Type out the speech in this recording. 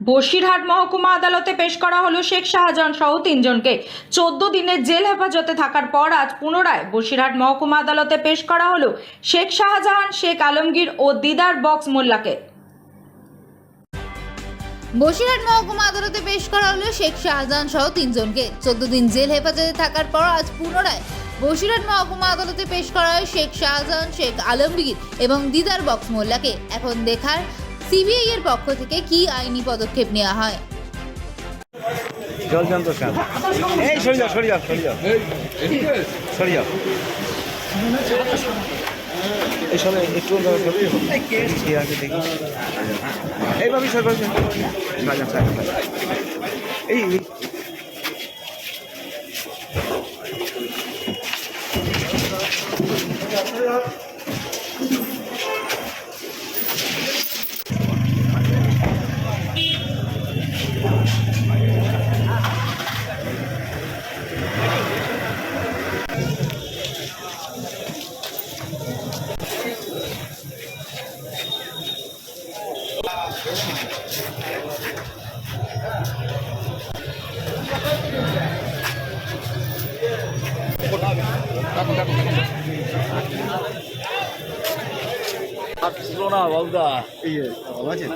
বসিরহাট মহকুমা আদালতে পেশ করা হলো শেখ শাহজাহান সহ 3 জনকে 14 দিনের জেল হেফাজতে থাকার পর আজ পুনরায় বসিরহাট মহকুমা আদালতে পেশ করা হলো শেখ শাহজাহান, শেখ আলমগীর ও দিদার বক্স মোল্লাকে। বসিরহাট মহকুমা আদালতে পেশ করা হলো শেখ শাহজাহান সহ 3 জনকে 14 দিন জেল হেফাজতে থাকার পর আজ পুনরায় বসিরহাট মহকুমা আদালতে পেশ করা হয় শেখ শাহজাহান, শেখ আলমগীর এবং দিদার বক্স মোল্লাকে। এখন দেখার সিবিআই এর পক্ষ থেকে কি আইনি পদক্ষেপ নেওয়া হয়। জল যন্ত্র কাজ এই সরে যাও সরে যাও সরে যাও সরে যাও এই সরে একটু কি আছে দেখি এইভাবে সরে এই না বলদা আছে